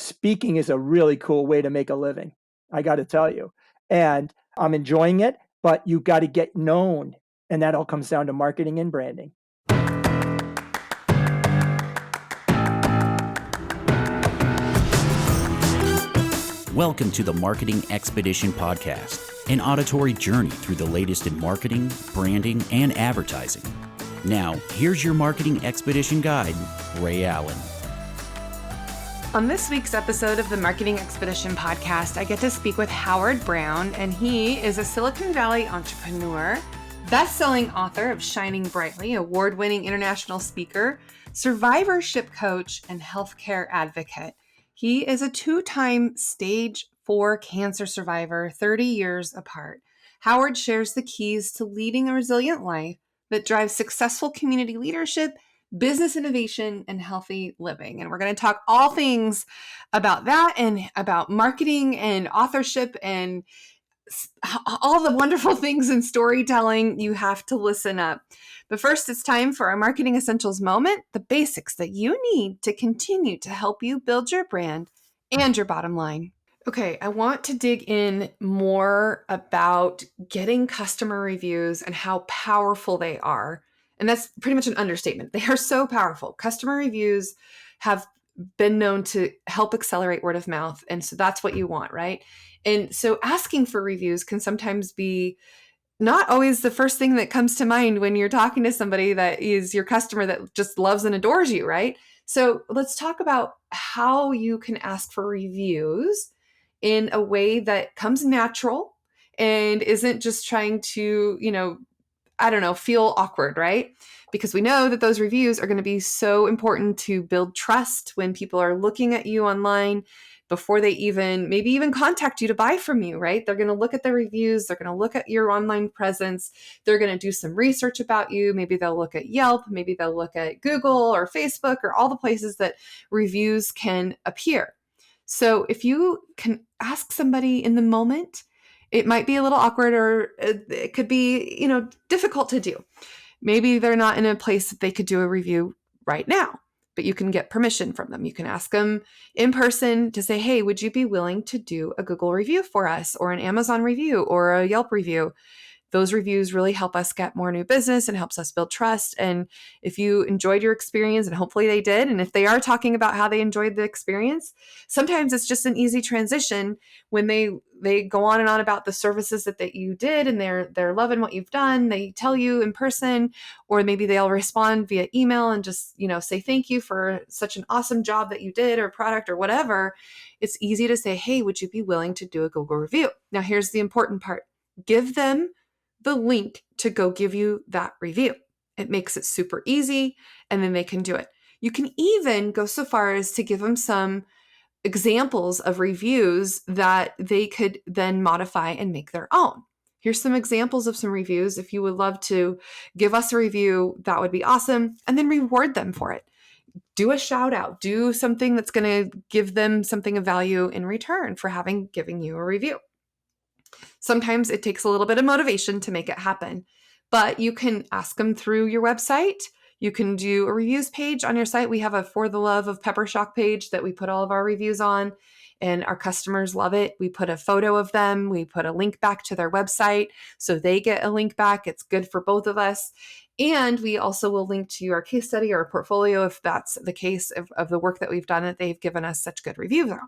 speaking is a really cool way to make a living, I got to tell you. And I'm enjoying it, but you got to get known. And that all comes down to marketing and branding. Welcome to the Marketing Expedition Podcast, an auditory journey through the latest in marketing, branding, and advertising. Now, here's your Marketing Expedition guide, Ray Allen. On this week's episode of the Marketing Expedition Podcast, I get to speak with Howard Brown, and he is a Silicon Valley entrepreneur, best-selling author of Shining Brightly, award-winning international speaker, survivorship coach, and healthcare advocate. He is a 2-time stage 4 cancer survivor, 30 years apart. Howard shares the keys to leading a resilient life that drives successful community leadership, business innovation, and healthy living. And we're going to talk all things about that and about marketing and authorship and all the wonderful things in storytelling. You have to listen up. But first, it's time for our Marketing Essentials moment, the basics that you need to continue to help you build your brand and your bottom line. Okay, I want to dig in more about getting customer reviews and how powerful they are. And that's pretty much an understatement. They are so powerful. Customer reviews have been known to help accelerate word of mouth. And so that's what you want, right? And so asking for reviews can sometimes be not always the first thing that comes to mind when you're talking to somebody that is your customer that just loves and adores you, right? So let's talk about how you can ask for reviews in a way that comes natural and isn't just trying to, feel awkward, right? Because we know that those reviews are going to be so important to build trust when people are looking at you online before they maybe even contact you to buy from you, right? They're going to look at the reviews. They're going to look at your online presence. They're going to do some research about you. Maybe they'll look at Yelp. Maybe they'll look at Google or Facebook or all the places that reviews can appear. So if you can ask somebody in the moment, it might be a little awkward or it could be, difficult to do. Maybe they're not in a place that they could do a review right now, but you can get permission from them. You can ask them in person to say, hey, would you be willing to do a Google review for us or an Amazon review or a Yelp review? Those reviews really help us get more new business and helps us build trust. And if you enjoyed your experience, and hopefully they did, and if they are talking about how they enjoyed the experience, sometimes it's just an easy transition when they go on and on about the services that you did and they're loving what you've done. They tell you in person, or maybe they'll respond via email and just, say thank you for such an awesome job that you did or product or whatever. It's easy to say, hey, would you be willing to do a Google review? Now, here's the important part. Give them the link to go give you that review. It makes it super easy, and then they can do it. You can even go so far as to give them some examples of reviews that they could then modify and make their own. Here's some examples of some reviews. If you would love to give us a review, that would be awesome. And then reward them for it. Do a shout out. Do something that's going to give them something of value in return for having given you a review. Sometimes it takes a little bit of motivation to make it happen, but you can ask them through your website. You can do a reviews page on your site. We have a For the Love of Peppershock page that we put all of our reviews on, and our customers love it. We put a photo of them. We put a link back to their website, so they get a link back. It's good for both of us. And we also will link to our case study or portfolio if that's the case of the work that we've done that they've given us such good reviews on.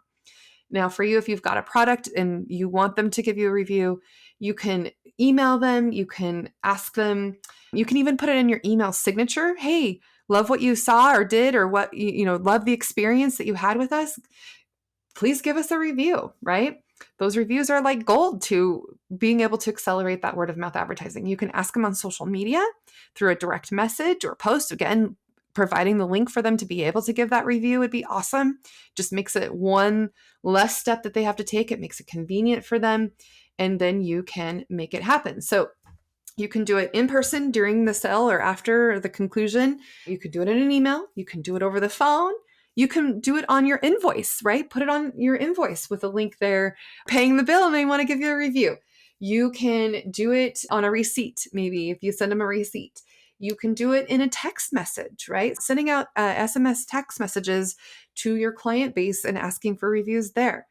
Now, for you, if you've got a product and you want them to give you a review, you can email them, you can ask them, you can even put it in your email signature. Hey, love what you saw or did, or what, love the experience that you had with us. Please give us a review, right? Those reviews are like gold to being able to accelerate that word of mouth advertising. You can ask them on social media through a direct message or post. Again, providing the link for them to be able to give that review would be awesome. Just makes it one less step that they have to take. It makes it convenient for them. And then you can make it happen. So you can do it in person during the sale or after the conclusion. You could do it in an email. You can do it over the phone. You can do it on your invoice, right? Put it on your invoice with a link there, paying the bill, and they want to give you a review. You can do it on a receipt, maybe if you send them a receipt. You can do it in a text message, right? Sending out SMS text messages to your client base and asking for reviews there.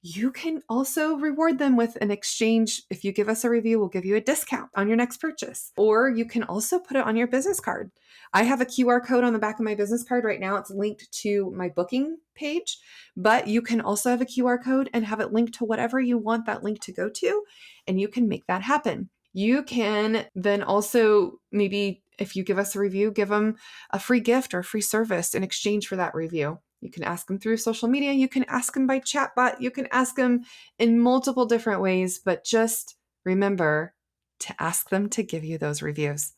You can also reward them with an exchange. If you give us a review, we'll give you a discount on your next purchase. Or you can also put it on your business card. I have a QR code on the back of my business card right now. It's linked to my booking page, but you can also have a QR code and have it linked to whatever you want that link to go to, and you can make that happen. You can then also, maybe if you give us a review, give them a free gift or a free service in exchange for that review. You can ask them through social media. You can ask them by chatbot. You can ask them in multiple different ways, but just remember to ask them to give you those reviews.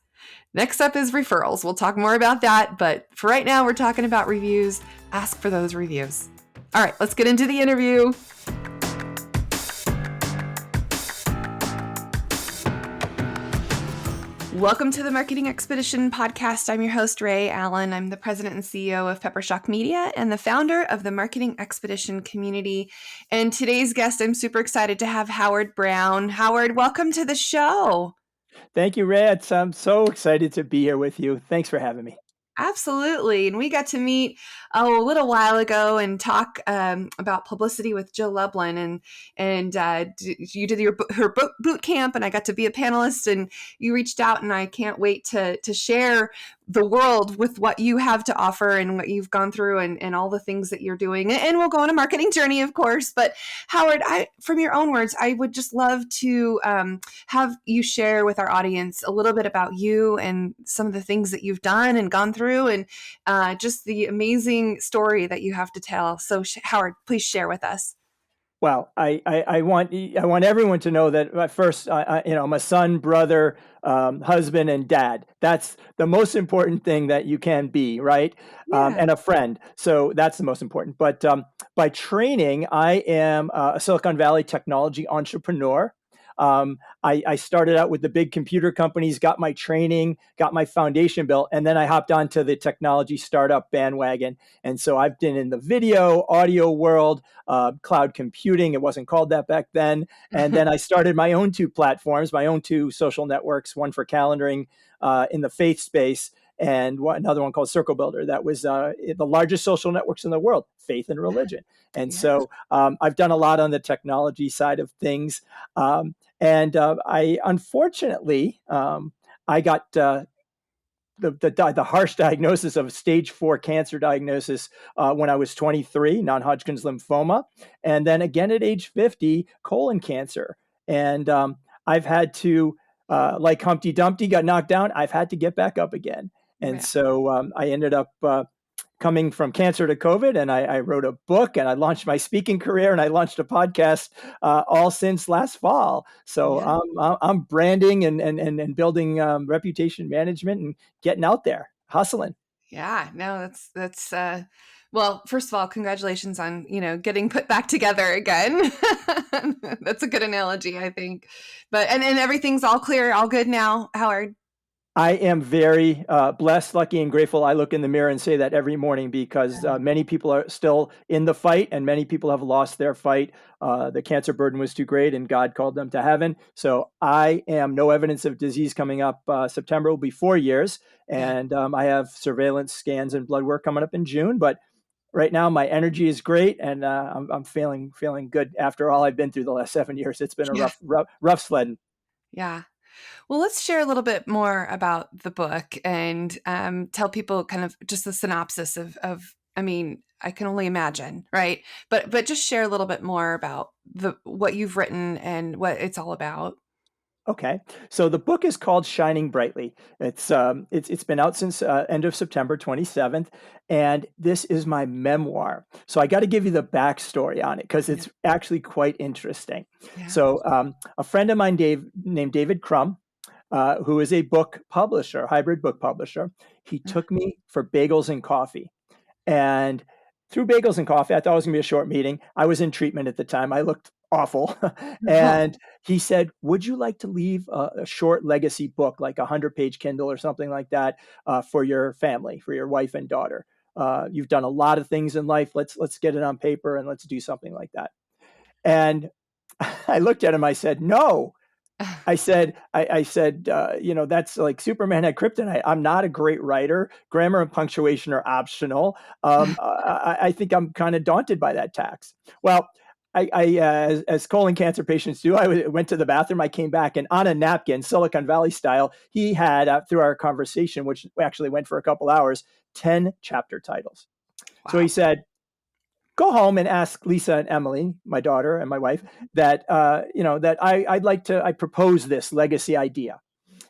Next up is referrals. We'll talk more about that, but for right now, we're talking about reviews. Ask for those reviews. All right, let's get into the interview. Welcome to the Marketing Expedition podcast. I'm your host, Ray Allen. I'm the president and CEO of Peppershock Media and the founder of the Marketing Expedition community. And today's guest, I'm super excited to have Howard Brown. Howard, welcome to the show. Thank you, Ray. I'm so excited to be here with you. Thanks for having me. Absolutely. And we got to meet a little while ago and talk about publicity with Jill Lublin. And you did her boot camp, and I got to be a panelist, and you reached out, and I can't wait to share the world with what you have to offer and what you've gone through and all the things that you're doing. And we'll go on a marketing journey, of course. But Howard, from your own words, I would just love to have you share with our audience a little bit about you and some of the things that you've done and gone through, and just the amazing story that you have to tell. So Howard, please share with us. Well, I want everyone to know that first, I'm a son, brother, husband, and dad. That's the most important thing that you can be, right? Yeah. And a friend. So that's the most important. But by training, I am a Silicon Valley technology entrepreneur. I started out with the big computer companies, got my training, got my foundation built, and then I hopped onto the technology startup bandwagon. And so I've been in the video, audio world, cloud computing. It wasn't called that back then. And then I started my own two platforms, my own two social networks, one for calendaring in the faith space, and another one called Circle Builder. That was the largest social networks in the world, faith and religion. And so I've done a lot on the technology side of things. I unfortunately, I got the harsh diagnosis of stage 4 cancer diagnosis when I was 23, non-Hodgkin's lymphoma, and then again at age 50, colon cancer. And I've had to, like Humpty Dumpty got knocked down, I've had to get back up again. And so I ended up coming from cancer to COVID, and I wrote a book, and I launched my speaking career, and I launched a podcast all since last fall. So I'm branding and building reputation management and getting out there, hustling. Yeah, no, that's well, first of all, congratulations on, getting put back together again. That's a good analogy, I think. But and everything's all clear, all good now, Howard. I am very blessed, lucky, and grateful. I look in the mirror and say that every morning because many people are still in the fight, and many people have lost their fight. The cancer burden was too great, and God called them to heaven. So I am no evidence of disease coming up. September will be 4 years, and I have surveillance scans and blood work coming up in June. But right now, my energy is great, and I'm feeling good after all I've been through the last 7 years. It's been a rough sledding. Yeah. Well, let's share a little bit more about the book and tell people kind of just the synopsis of I mean, I can only imagine, right? But just share a little bit more about what you've written and what it's all about. Okay, so the book is called Shining Brightly. It's been out since end of September 27th, and this is my memoir. So I got to give you the backstory on it because it's actually quite interesting. Yeah. So a friend of mine, named David Crum, who is a book publisher, hybrid book publisher, he took me for bagels and coffee. And through bagels and coffee, I thought it was going to be a short meeting. I was in treatment at the time. I looked awful. And he said, would you like to leave a short legacy book, like a 100-page Kindle or something like that, for your family, for your wife and daughter? You've done a lot of things in life. Let's get it on paper and let's do something like that. And I looked at him. I said, no, That's like Superman had kryptonite. I'm not a great writer. Grammar and punctuation are optional. I think I'm kind of daunted by that tax. Well, as colon cancer patients do, went to the bathroom. I came back, and on a napkin, Silicon Valley style, he had, through our conversation, which actually went for a couple hours, 10 chapter titles. So he Wow. said, go home and ask Lisa and Emily, my daughter and my wife, that I propose this legacy idea.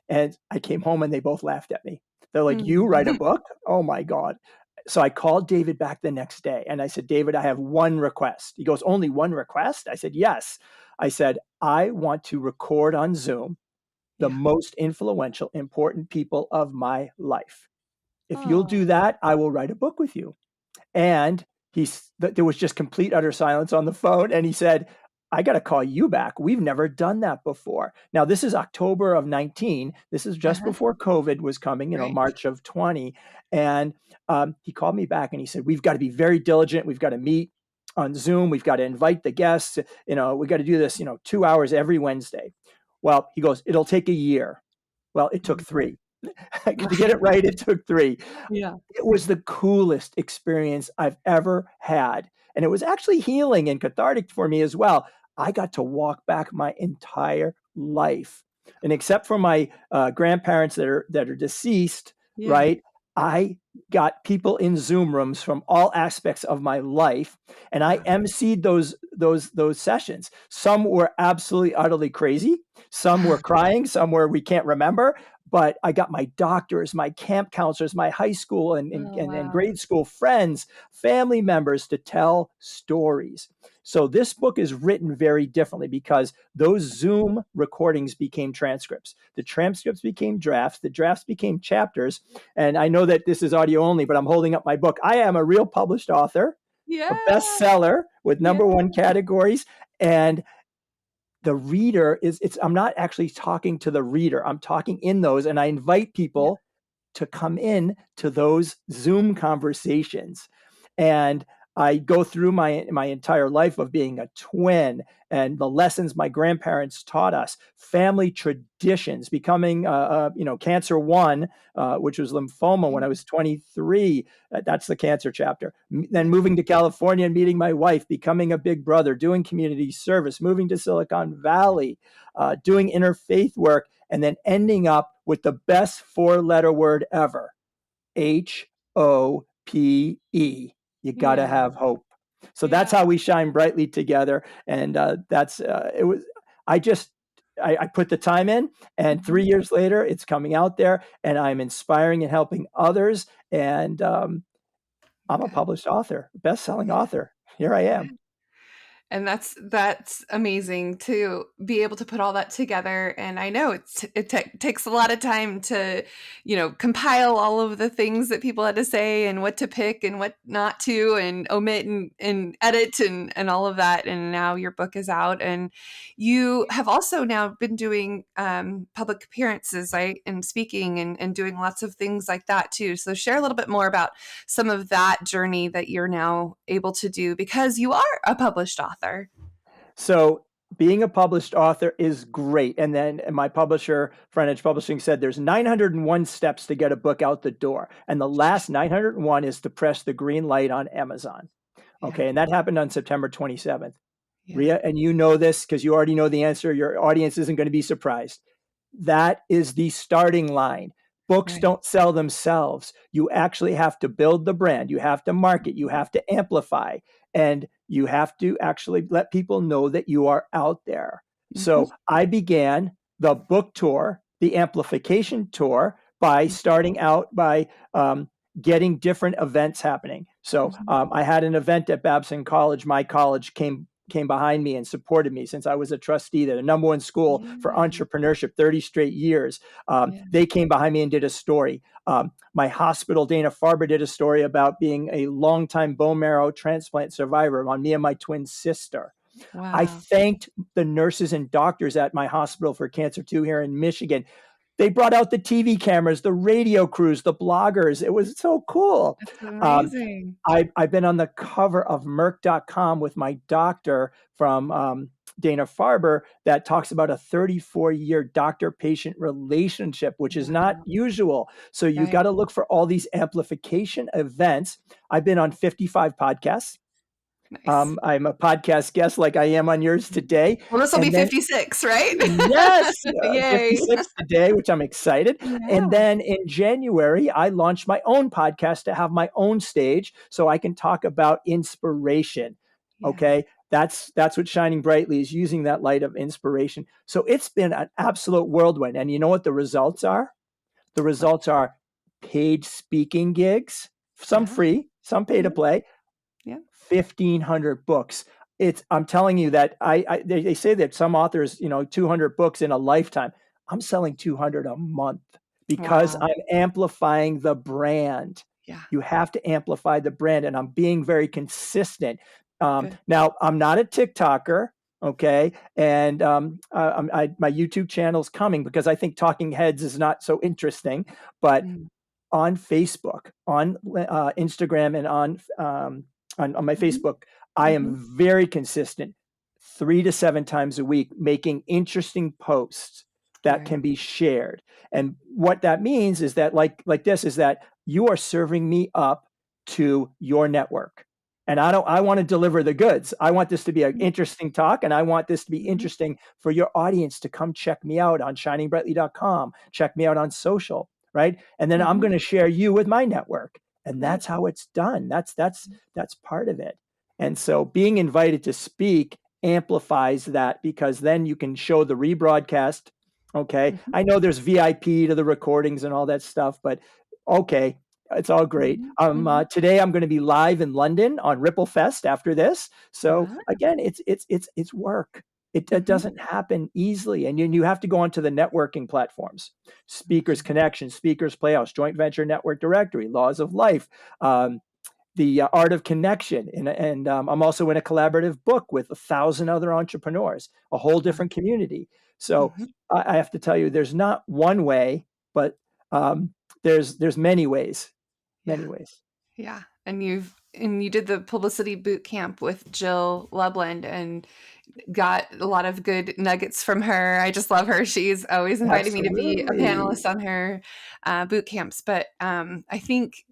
And I came home and they both laughed at me. They're like, you write a book? Oh my God. So I called David back the next day and I said, David, I have one request. He goes, only one request? I said, yes. I said, I want to record on Zoom the Yeah. most influential, important people of my life. If you'll do Oh. that, I will write a book with you. And there was just complete utter silence on the phone. And he said, I got to call you back. We've never done that before. Now, this is October of 19. This is just Uh-huh. before COVID was coming, Right. March of 20. And he called me back and he said, we've got to be very diligent. We've got to meet on Zoom. We've got to invite the guests. We got to do this, 2 hours every Wednesday. Well, he goes, it'll take a year. Well, it took 3. To get it right, it took 3. Yeah. It was the coolest experience I've ever had. And it was actually healing and cathartic for me as well. I got to walk back my entire life. And except for my grandparents that are deceased, Yeah. right? I got people in Zoom rooms from all aspects of my life, and I Wow. emceed those sessions. Some were absolutely utterly crazy. Some were crying. Some were we can't remember. But I got my doctors, my camp counselors, my high school Oh, and wow. grade school friends, family members to tell stories. So this book is written very differently because those Zoom recordings became transcripts. The transcripts became drafts. The drafts became chapters. And I know that this is audio only, but I'm holding up my book. I am a real published author, a Yeah. bestseller with Yeah. #1 categories. And the reader I'm not actually talking to the reader. I'm talking in those, and I invite Yeah. people to come in to those Zoom conversations. And I go through my entire life of being a twin and the lessons my grandparents taught us, family traditions, becoming, cancer 1, which was lymphoma when I was 23. That's the cancer chapter. Then Yeah. moving to California and meeting my wife, becoming a big brother, doing community service, moving to Silicon Valley, doing interfaith work, and then ending up with the best 4-letter word ever, HOPE. You got to Yeah. have hope. So that's Yeah. how we shine brightly together. And it was, I put the time in, and 3 years later, it's coming out there, and I'm inspiring and helping others. And I'm a Good. published author, best-selling Yeah. author. Here I am. And that's amazing to be able to put all that together. And I know takes a lot of time to, compile all of the things that people had to say and what to pick and what not to, and omit and edit and all of that. And now your book is out, and you have also now been doing public appearances, right, and speaking and doing lots of things like that too. So share a little bit more about some of that journey that you're now able to do because you are a published author. So being a published author is great. And then my publisher, Front Edge Publishing, said there's 901 steps to get a book out the door. And the last 901 is to press the green light on Amazon. Yeah. Okay. And that happened on September 27th. Yeah. Ria, and you know this because you already know the answer. Your audience isn't going to be surprised. That is the starting line. Books Right. don't sell themselves. You actually have to build the brand. You have to market. You have to amplify. And you have to actually let people know that you are out there. Mm-hmm. So I began the book tour, the amplification tour, by starting out by getting different events happening. So I had an event at Babson College. My college came behind me and supported me since I was a trustee there, the #1 school for Yeah. entrepreneurship, 30 straight years. Yeah. They came behind me and did a story. My hospital, Dana-Farber, did a story about being a longtime bone marrow transplant survivor on me and my twin sister. I Wow. thanked the nurses and doctors at my hospital for Cancer 2 here in Michigan. They brought out the TV cameras, the radio crews, the bloggers. It was so cool. That's Um, amazing. I've been on the cover of Merck.com with my doctor from Dana Farber that talks about a 34-year doctor-patient relationship, which is not Wow. usual. So you Right. got to look for all these amplification events. I've been on 55 podcasts. Nice. I'm a podcast guest like I am on yours today. Well, this will be And then 56, right? yes, Yay. 56 today, which I'm excited. And Yeah. then in January, I launched my own podcast to have my own stage so I can talk about inspiration. Yeah. Okay. That's what Shining Brightly is, using that light of inspiration. So it's been an absolute whirlwind. And you know what the results are? The What? results are paid speaking gigs, some Yeah. free, some pay to Yeah. play, Yeah. 1,500 books. I'm telling you that they say that some authors, 200 books in a lifetime. I'm selling 200 a month because Wow. I'm amplifying the brand. Yeah. You have to amplify the brand, and I'm being very consistent. Good. Now, I'm not a TikToker, okay, and my YouTube channel's coming because I think talking heads is not so interesting, but Mm. on Facebook, on Instagram, and on my Mhm. Facebook, I Mhm. am very consistent, 3 to 7 times a week, making interesting posts that Right. can be shared. And what that means is that, like this, is that you are serving me up to your network. And I want to deliver the goods. I want this to be an Mhm. interesting talk, and I want this to be Mhm. interesting for your audience to come check me out on shiningbrightly.com, check me out on social, right? And then I'm Mhm. going to share you with my network. And Right. that's how it's done. That's part of it. And so being invited to speak amplifies that, because then you can show the rebroadcast. Okay. Mhm. I know there's VIP to the recordings and all that stuff, but okay, it's all great. Mhm. Mhm. Today I'm going to be live in London on Ripple Fest after this. So Wow. again, it's work. It Mhm. doesn't happen easily, and you have to go onto the networking platforms: Speakers Mhm. Connection, Speakers Playhouse, Joint Venture Network Directory, Laws of Life, the Art of Connection, and I'm also in a collaborative book with 1,000 other entrepreneurs, a whole Wow. different community. So Mhm. I have to tell you, there's not one way, but um, there's many ways, Yeah. many ways. Yeah. And you did the publicity boot camp with Jill Lublin and got a lot of good nuggets from her. I just love her. She's always invited me to be a Absolutely. panelist on her boot camps. But I think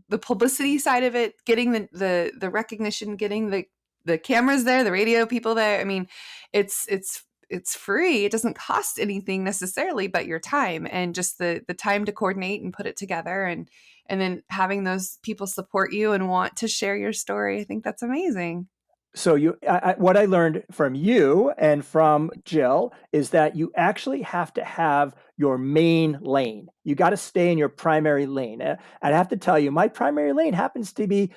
the publicity side of it, getting the recognition, getting the cameras there, the radio people there. I mean, it's free. It doesn't cost anything necessarily, but your time and just the time to coordinate and put it together, and then having those people support you and want to share your story. I think that's amazing. So what I learned from you and from Jill is that you actually have to have your main lane. You got to stay in your primary lane. And I have to tell you, my primary lane happens to be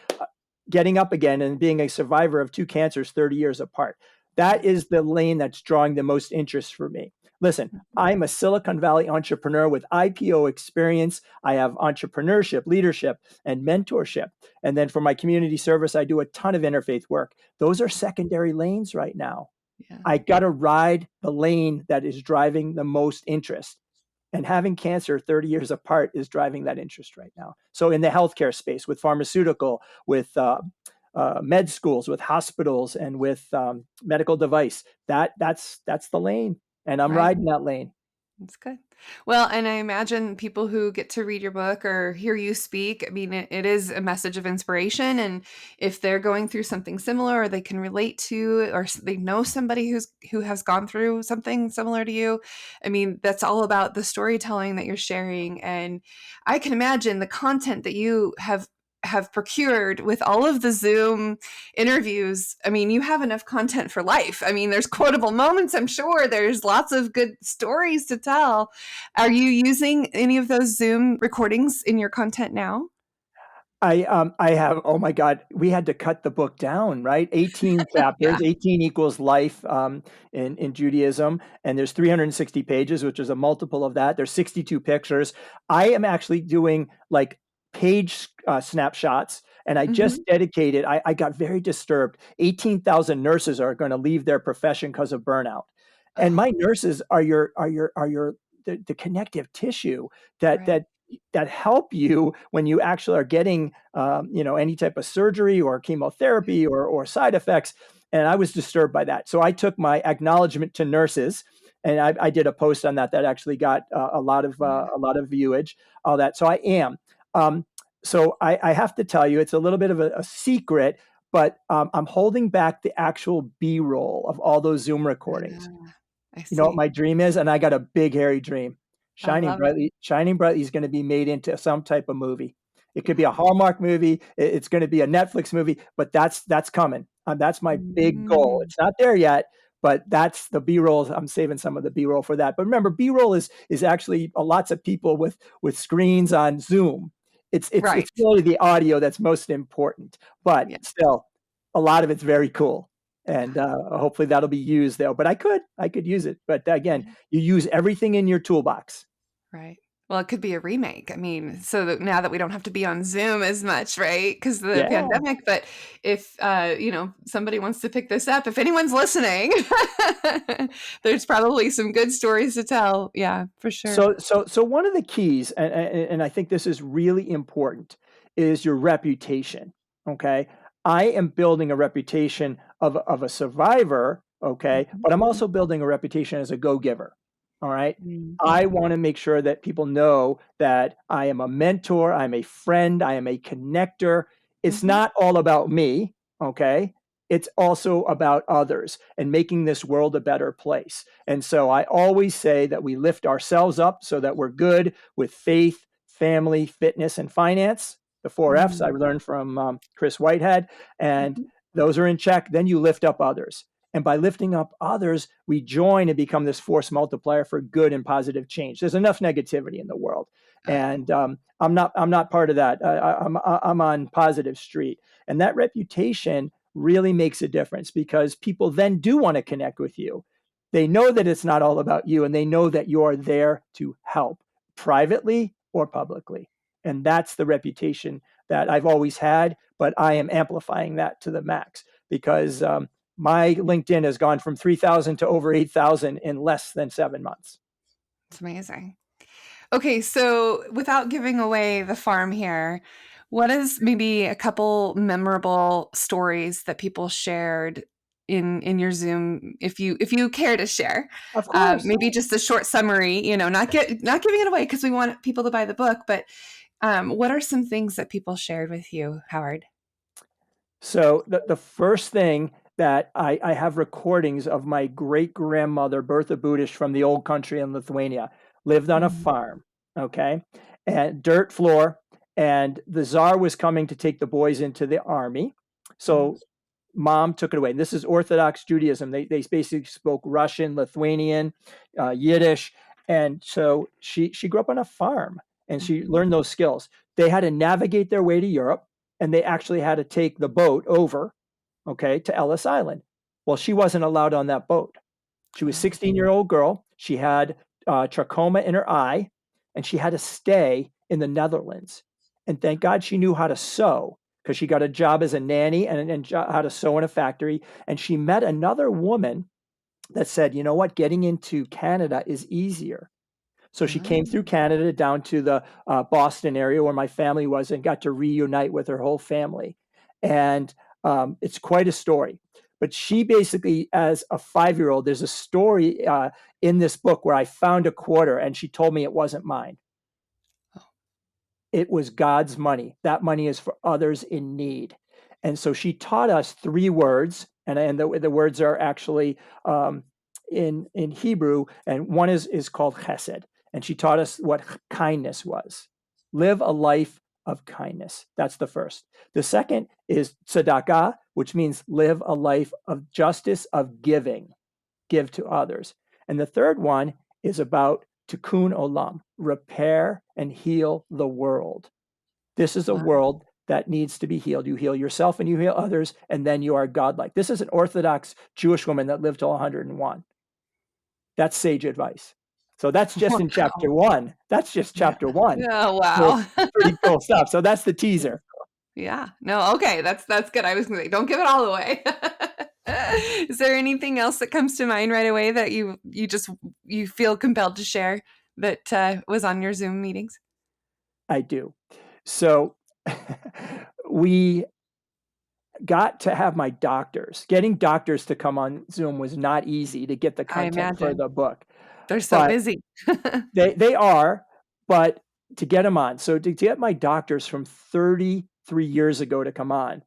getting up again and being a survivor of two cancers 30 years apart. That is the lane that's drawing the most interest for me. Listen, I'm a Silicon Valley entrepreneur with IPO experience. I have entrepreneurship, leadership, and mentorship. And then for my community service, I do a ton of interfaith work. Those are secondary lanes right now. Yeah. I got to ride the lane that is driving the most interest. And having cancer 30 years apart is driving that interest right now. So in the healthcare space, with pharmaceutical, with med schools, with hospitals, and with medical device, that's the lane, and I'm Right. riding that lane. That's good. Well, and I imagine people who get to read your book or hear you speak, I mean, it is a message of inspiration. And if they're going through something similar, or they can relate to, or they know somebody who has gone through something similar to you, I mean, that's all about the storytelling that you're sharing. And I can imagine the content that you have procured with all of the Zoom interviews. I mean, you have enough content for life. I mean, there's quotable moments, I'm sure. There's lots of good stories to tell. Are you using any of those Zoom recordings in your content now? I have, oh my God, we had to cut the book down, right? 18 chapters, Yeah. 18 equals life in Judaism. And there's 360 pages, which is a multiple of that. There's 62 pictures. I am actually doing like page snapshots. And I Hmm. just dedicated, I got very disturbed. 18,000 nurses are going to leave their profession because of burnout. And Oh, my nurses are the connective tissue that Right. help you when you actually are getting any type of surgery or chemotherapy or side effects. And I was disturbed by that, so I took my acknowledgement to nurses, and I did a post on that actually got a lot of Yeah. viewage, all that. So I am. Um, so I have to tell you, it's a little bit of a secret, but I'm holding back the actual B-roll of all those Zoom recordings. Ah, I You know what see. my dream is? And I got a big, hairy dream. I love it. Shining Brightly is going to be made into some type of movie. It could be a Yeah. Hallmark movie. It's going to be a Netflix movie, but that's coming. That's my big goal. Mm, It's not there yet, but that's the B-roll. I'm saving some of the B-roll for that. But remember, B-roll is actually lots of people with screens on Zoom. It's right. really the audio that's most important, but Yeah. still, a lot of it's very cool. Yeah. And hopefully that'll be used though. But I could use it. But again, Yeah. you use everything in your toolbox. Right. Well, it could be a remake. I mean, so that now that we don't have to be on Zoom as much, right? Because of the Yeah. pandemic. But if somebody wants to pick this up, if anyone's listening, there's probably some good stories to tell. Yeah, for sure. So one of the keys, and I think this is really important, is your reputation. Okay, I am building a reputation of a survivor. Okay, Mhm. but I'm also building a reputation as a go-giver. All right, Mm, I want to make sure that people know that I am a mentor, I'm a friend, I am a connector. It's mhm. not all about me. Okay, it's also about others and making this world a better place. And so I always say that we lift ourselves up so that we're good with faith, family, fitness, and finance. The four F's I Mm, learned from Chris Whitehead, and mhm. those are in check. Then you lift up others. And by lifting up others, we join and become this force multiplier for good and positive change. There's enough negativity in the world, Oh, yeah. and I'm not part of that. I'm on positive street, and that reputation really makes a difference because people then do want to connect with you. They know that it's not all about you, and they know that you are there to help privately or publicly. And that's the reputation that I've always had, but I am amplifying that to the max because my LinkedIn has gone from 3,000 to over 8,000 in less than 7 months. It's amazing. Okay, so without giving away the farm here, what is maybe a couple memorable stories that people shared in your Zoom, if you care to share? Of course. Maybe just a short summary, not giving it away because we want people to buy the book, but what are some things that people shared with you, Howard? So the first thing that I have recordings of my great grandmother, Bertha Budish from the old country in Lithuania, lived on a Mhm. farm, okay, and dirt floor. And the Tsar was coming to take the boys into the army. Mm. So mom took it away. And this is Orthodox Judaism. They basically spoke Russian, Lithuanian, Yiddish. And so she grew up on a farm and she Mhm. learned those skills. They had to navigate their way to Europe and they actually had to take the boat over, okay, to Ellis Island. Well, she wasn't allowed on that boat. She was Oh. 16-year-old girl. She had trachoma in her eye and she had to stay in the Netherlands. And thank God she knew how to sew because she got a job as a nanny and how to sew in a factory. And she met another woman that said, you know what, getting into Canada is easier. So she came through Oh. Canada down to the Boston area where my family was and got to reunite with her whole family. And it's quite a story. But she basically, as a 5-year-old, there's a story in this book where I found a quarter and she told me it wasn't mine. Oh. It was God's money. That money is for others in need. And so she taught us 3 words, and the words are actually in Hebrew, and one is called chesed. And she taught us what kindness was. Live a life of kindness. That's the first. The second is tzedakah, which means live a life of justice, of giving, give to others. And the third one is about tikkun olam, repair and heal the world. This is a Wow. world that needs to be healed. You heal yourself and you heal others, and then you are godlike. This is an Orthodox Jewish woman that lived till 101. That's sage advice. So that's just in chapter Wow. one. That's just Yeah. chapter one. Oh, So wow. pretty cool stuff. So that's the Very teaser. cool. Yeah. No, okay, that's good. I was gonna say, don't give it all away. Is there anything else that comes to mind right away that you feel compelled to share? that was on your Zoom meetings? I do. So we got to have my doctors. Getting doctors to come on Zoom was not easy to get the I content for imagine. the book, They're so but busy. they are, but to get them on. So to get my doctors from 33 years ago to come on,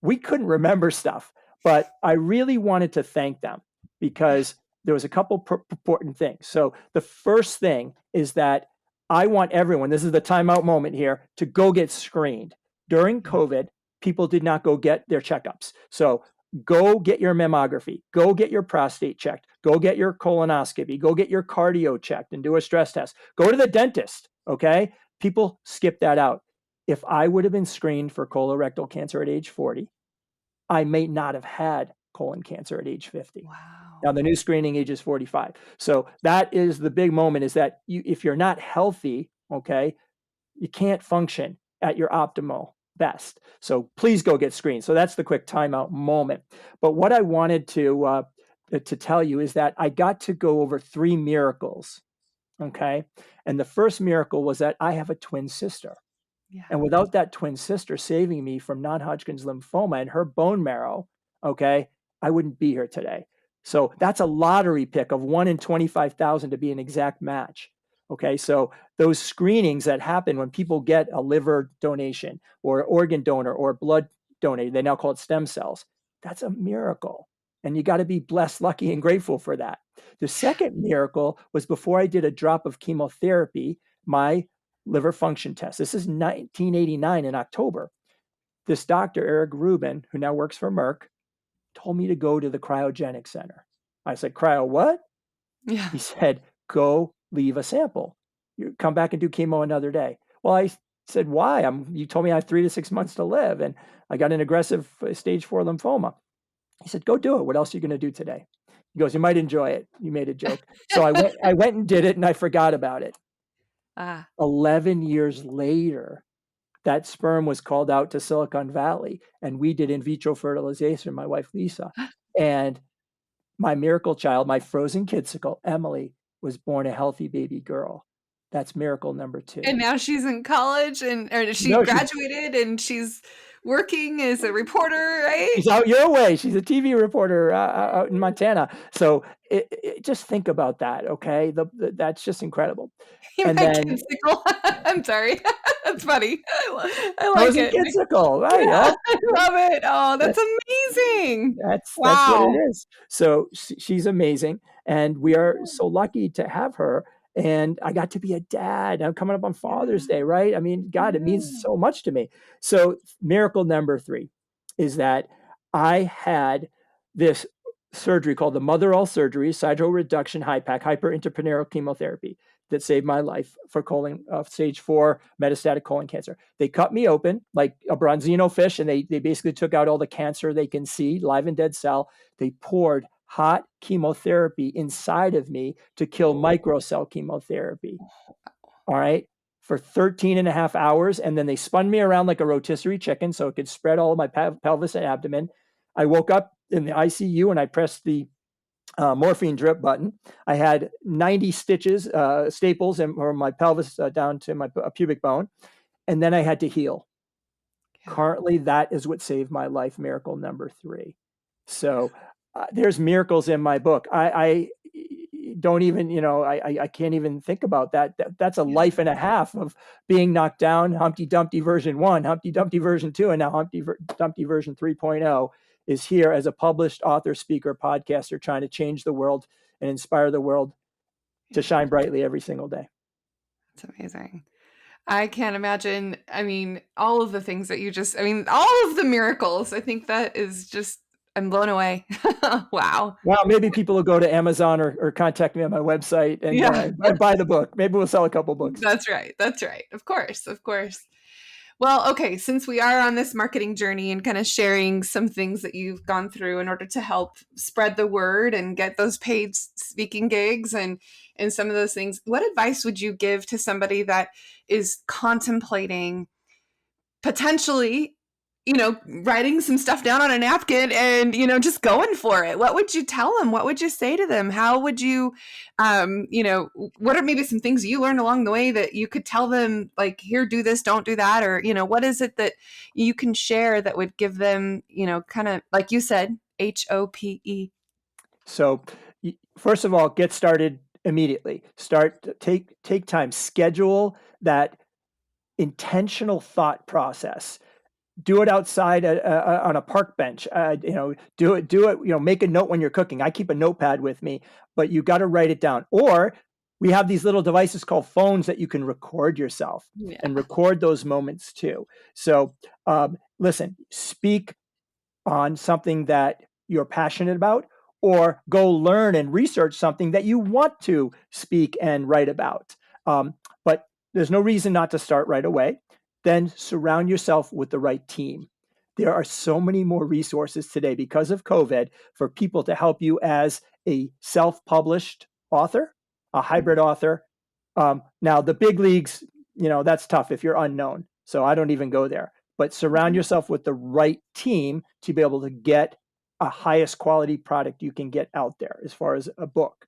we couldn't remember stuff, but I really wanted to thank them Yeah. because there was a couple important things. So the first thing is that I want everyone, this is the timeout moment here, to go get screened. During COVID, people did not go get their checkups. So go get your mammography, go get your prostate checked, go get your colonoscopy, go get your cardio checked and do a stress test. Go to the dentist, okay? People skip that out. If I would have been screened for colorectal cancer at age 40, I may not have had colon cancer at age 50. Now, Wow. the new screening age is 45. So that is the big moment, is that if you're not healthy, okay, you can't function at your optimal best. So please go get screened. So that's the quick timeout moment. But what I wanted to tell you is that I got to go over 3 miracles, okay? And the first miracle was that I have a twin sister. Yeah. And without that twin sister saving me from non-Hodgkin's lymphoma and her bone marrow, okay, I wouldn't be here today. So that's a lottery pick of 1 in 25,000 to be an exact match. Okay, so those screenings that happen when people get a liver donation or organ donor or blood donated, they now call it stem cells. That's a miracle. And you got to be blessed, lucky, and grateful for that. The second miracle was before I did a drop of chemotherapy, my liver function test. This is 1989 in October. This doctor, Eric Rubin, who now works for Merck, told me to go to the cryogenic center. I said, cryo what? Yeah. He said, go leave a sample. You come back and do chemo another day. Well, I said, why? You told me I have 3 to 6 months to live, and I got an aggressive stage 4 lymphoma. He said, go do it. What else are you going to do today? He goes, you might enjoy it. You made a joke. So I went and did it, and I forgot about it. Ah. 11 years later, that sperm was called out to Silicon Valley, and we did in vitro fertilization, my wife Lisa. And my miracle child, my frozen kidsicle, Emily, was born a healthy baby girl. That's miracle number 2. And now she's in college or she No, graduated and she's working as a reporter, right? she's out your way. She's a TV reporter out in Montana. So just think about that, okay? That's just incredible. And My then kidsicle. I'm sorry. That's funny. I like frozen it. kidsicle, right? Yeah, Oh, I love it. Oh, that's that's amazing. that's what it Wow. is. So she's amazing, and we are so lucky to have her. And I got to be a dad. I'm coming up on Father's Yeah. Day, right? I mean, God, it means Yeah. so much to me. So miracle number 3 is that I had this surgery called the Motherall surgery, cytoreduction HIPAC, hyperintraperitoneal chemotherapy, that saved my life for colon stage 4 metastatic colon cancer. They cut me open like a bronzino fish, and they basically took out all the cancer they can see, live and dead cell. They poured hot chemotherapy inside of me to kill microcell chemotherapy. All right. For 13 and a half hours. And then they spun me around like a rotisserie chicken so it could spread all of my pelvis and abdomen. I woke up in the ICU and I pressed the morphine drip button. I had 90 stitches, staples from my pelvis down to my pubic bone. And then I had to heal. Yeah. Currently, that is what saved my life, miracle number 3. So there's miracles in my book. I don't even, I can't even think about that. That's a Yeah. life and a half of being knocked down. Humpty Dumpty version 1, Humpty Dumpty version 2, and now Humpty Dumpty version 3.0 is here as a published author, speaker, podcaster, trying to change the world and inspire the world to Yeah. shine brightly every single day. That's amazing. I can't imagine. I mean, all of the things that all of the miracles. I think that is just, I'm blown away. Wow. Well, maybe people will go to Amazon or contact me on my website Yeah, and buy the book. Maybe we'll sell a couple books. that's right. That's right. Of course. Of course. Well, okay, since we are on this marketing journey and kind of sharing some things that you've gone through in order to help spread the word and get those paid speaking gigs and some of those things, what advice would you give to somebody that is contemplating potentially writing some stuff down on a napkin and, just going for it. What would you tell them? What would you say to them? How would you, what are maybe some things you learned along the way that you could tell them, like, here, do this, don't do that? Or, what is it that you can share that would give them, kind of, like you said, HOPE? So first of all, get started immediately. Take time, schedule that intentional thought process. Do it outside on a park bench. Do it. Make a note when you're cooking. I keep a notepad with me, but you got to write it down. Or we have these little devices called phones that you can record yourself and record those moments too. So listen, speak on something that you're passionate about, or go learn and research something that you want to speak and write about. But there's no reason not to start right away. Then surround yourself with the right team. There are so many more resources today because of COVID for people to help you as a self-published author, a hybrid author. Now, the big leagues, that's tough if you're unknown. So I don't even go there. But surround yourself with the right team to be able to get a highest quality product you can get out there as far as a book.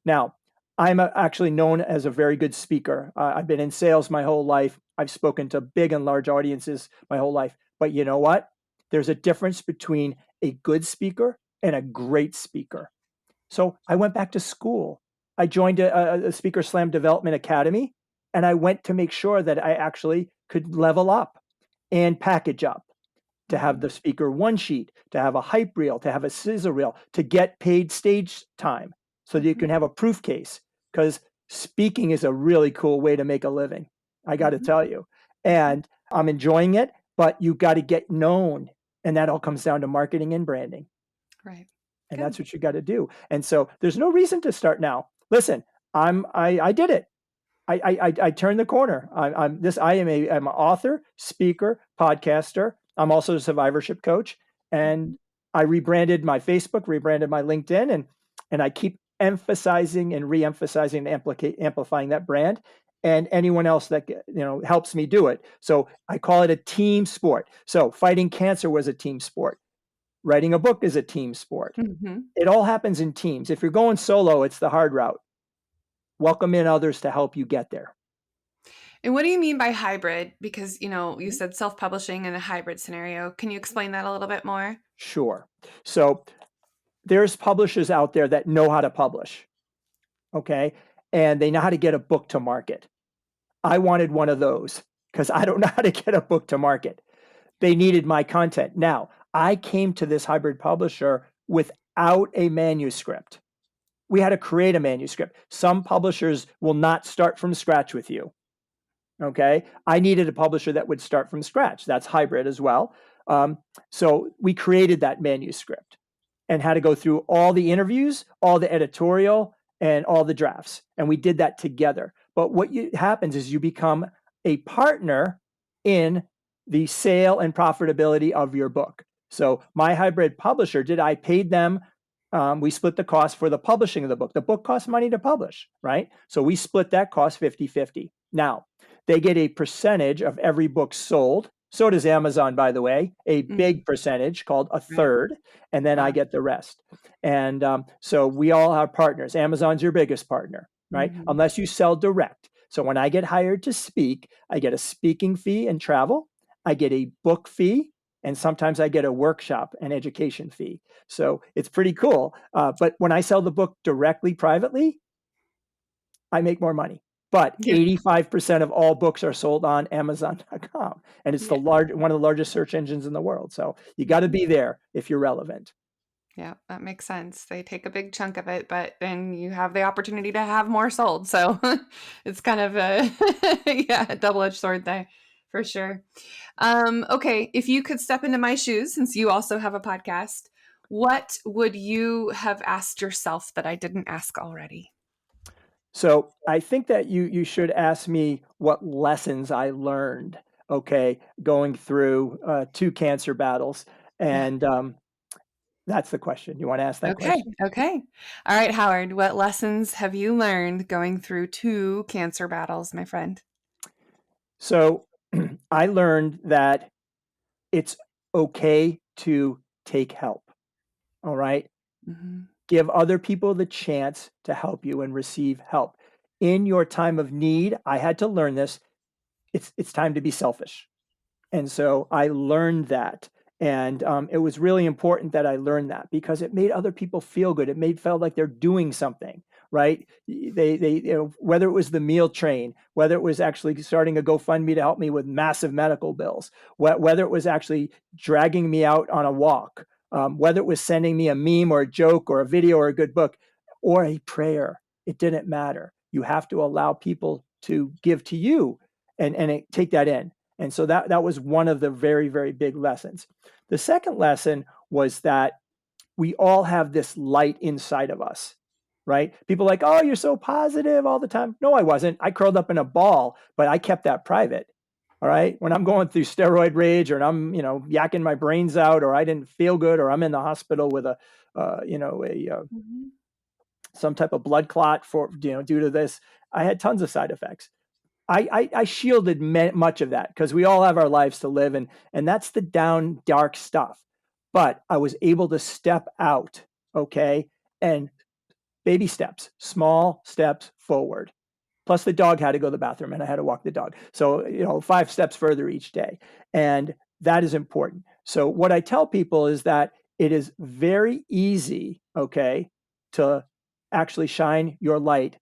Now, I'm actually known as a very good speaker. I've been in sales my whole life. I've spoken to big and large audiences my whole life. But you know what? There's a difference between a good speaker and a great speaker. So I went back to school. I joined a Speaker Slam Development Academy, and I went to make sure that I actually could level up and package up, to have the speaker one sheet, to have a hype reel, to have a sizzle reel, to get paid stage time so that you can have a proof case, because speaking is a really cool way to make a living. I got to tell you. And I'm enjoying it, but you got to get known. And that all comes down to marketing and branding. Right. And that's what you got to do. And so there's no reason to start now. Listen, I did it. I turned the corner. I'm an author, speaker, podcaster. I'm also a survivorship coach, and I rebranded my Facebook, rebranded my LinkedIn, and I keep emphasizing and re-emphasizing and amplifying that brand. And anyone else that helps me do it. So I call it a team sport. So fighting cancer was a team sport. Writing a book is a team sport. It all happens in teams. If you're going solo, it's the hard route. Welcome in others to help you get there. And what do you mean by hybrid? Because, you said self-publishing in a hybrid scenario. Can you explain that a little bit more? Sure. So there's publishers out there that know how to publish, okay? And they know how to get a book to market. I wanted one of those because I don't know how to get a book to market. They needed my content. Now, I came to this hybrid publisher without a manuscript. We had to create a manuscript. Some publishers will not start from scratch with you. Okay. I needed a publisher that would start from scratch. That's hybrid as well. So we created that manuscript and had to go through all the interviews, all the editorial, and all the drafts. And we did that together. But what happens is you become a partner in the sale and profitability of your book. So my hybrid publisher, I paid them. We split the cost for the publishing of the book. The book costs money to publish, right? So we split that cost 50-50. Now, they get a percentage of every book sold. So does Amazon, by the way, a big percentage called a third, and then I get the rest. And so we all are partners. Amazon's your biggest partner, right? Unless you sell direct. So when I get hired to speak, I get a speaking fee and travel. I get a book fee, and sometimes I get a workshop and education fee. So it's pretty cool. But when I sell the book directly, privately, I make more money. But 85% of all books are sold on Amazon.com. And it's one of the largest search engines in the world. So you got to be there if you're relevant. Yeah, that makes sense. They take a big chunk of it, but then you have the opportunity to have more sold. So it's kind of a double-edged sword there for sure. Okay, if you could step into my shoes, since you also have a podcast, what would you have asked yourself that I didn't ask already? So I think that you should ask me what lessons I learned, okay, going through 2 cancer battles. And that's the question. You want to ask that question? Okay. All right, Howard, what lessons have you learned going through 2 cancer battles, my friend? So I learned that it's okay to take help. All right. Mm-hmm. Give other people the chance to help you and receive help. In your time of need, I had to learn this. It's time to be selfish. And so I learned that. And it was really important that I learned that because it made other people feel good. It felt like they're doing something, right? Whether it was the meal train, whether it was actually starting a GoFundMe to help me with massive medical bills, whether it was actually dragging me out on a walk, whether it was sending me a meme or a joke or a video or a good book or a prayer, it didn't matter. You have to allow people to give to you and take that in. And so that was one of the very, very big lessons. The second lesson was that we all have this light inside of us, right? People are like, oh, you're so positive all the time. No, I wasn't. I curled up in a ball, but I kept that private. All right. When I'm going through steroid rage or I'm, yakking my brains out or I didn't feel good or I'm in the hospital with Mm-hmm. some type of blood clot due to this, I had tons of side effects. I shielded much of that because we all have our lives to live, and that's the down, dark stuff. But I was able to step out, okay, and baby steps, small steps forward. Plus, the dog had to go to the bathroom, and I had to walk the dog. So, 5 steps further each day, and that is important. So, what I tell people is that it is very easy, okay, to actually shine your light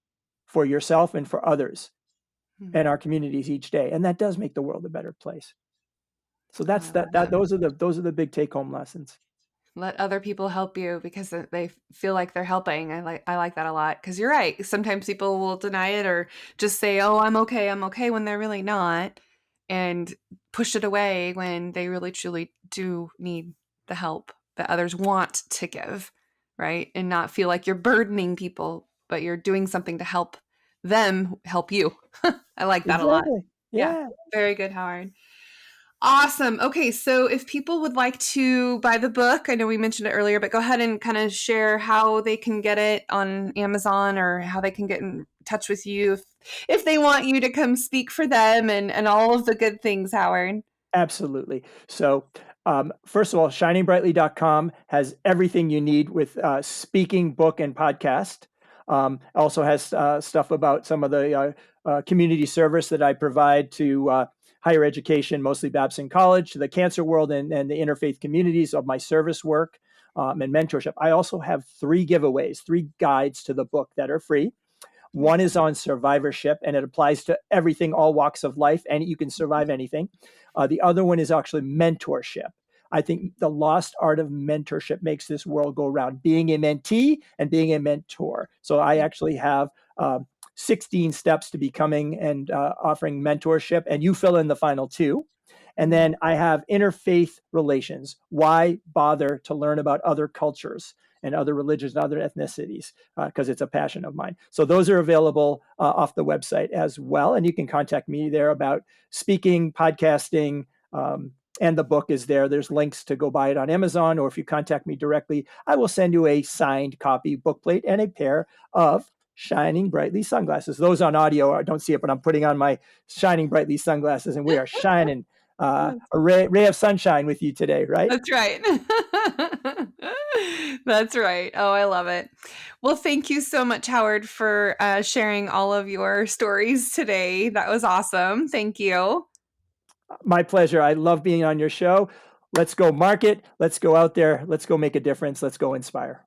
for yourself and for others and our communities each day, and that does make the world a better place. So Oh, that's I that. love it. Those are the big take-home lessons. Let other people help you because they feel like they're helping. I like that a lot because you're right. Sometimes people will deny it or just say, "Oh, I'm okay," when they're really not, and push it away when they really truly do need the help that others want to give, right? And not feel like you're burdening people, but you're doing something to help them help you. I like that a lot. Exactly. Yeah, Yeah. very good, Howard. Awesome. Okay, so if people would like to buy the book, I know we mentioned it earlier, but go ahead and kind of share how they can get it on Amazon or how they can get in touch with you if they want you to come speak for them and all of the good things, Howard. Absolutely. So, first of all, shiningbrightly.com has everything you need with speaking, book, and podcast. Also has stuff about some of the community service that I provide to higher education, mostly Babson College, to the cancer world and the interfaith communities of my service work and mentorship. I also have 3 giveaways, 3 guides to the book that are free. One is on survivorship, and it applies to everything, all walks of life, and you can survive anything. The other one is actually mentorship. I think the lost art of mentorship makes this world go round, being a mentee and being a mentor. So I actually have 16 steps to becoming and offering mentorship, and you fill in the final 2. And then I have interfaith relations. Why bother to learn about other cultures and other religions and other ethnicities? Because it's a passion of mine. So those are available off the website as well. And you can contact me there about speaking, podcasting, and the book is there. There's links to go buy it on Amazon, or if you contact me directly, I will send you a signed copy bookplate and a pair of Shining Brightly sunglasses. Those on audio I don't see it, but I'm putting on my Shining Brightly sunglasses, and we are shining a ray of sunshine with you today, right? That's right. That's right. Oh, I love it. Well, thank you so much, Howard, for sharing all of your stories today. That was awesome. Thank you. My pleasure. I love being on your show. Let's go market. Let's go out there. Let's go make a difference. Let's go inspire.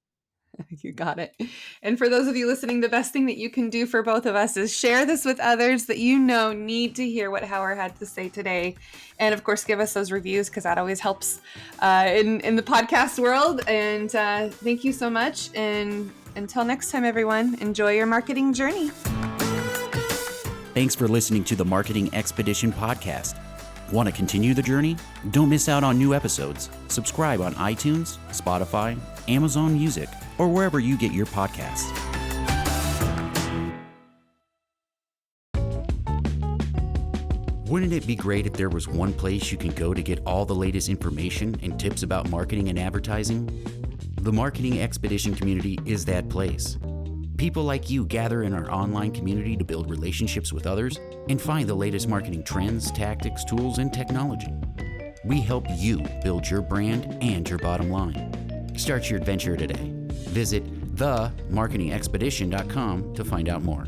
You got it. And for those of you listening, the best thing that you can do for both of us is share this with others that you know need to hear what Howard had to say today. And of course, give us those reviews because that always helps in the podcast world. And thank you so much. And until next time, everyone, enjoy your marketing journey. Thanks for listening to the Marketing Expedition podcast. Want to continue the journey? Don't miss out on new episodes. Subscribe on iTunes, Spotify, Amazon Music, or wherever you get your podcasts. Wouldn't it be great if there was one place you can go to get all the latest information and tips about marketing and advertising? The Marketing Expedition community is that place. People like you gather in our online community to build relationships with others and find the latest marketing trends, tactics, tools, and technology. We help you build your brand and your bottom line. Start your adventure today. Visit themarketingexpedition.com to find out more.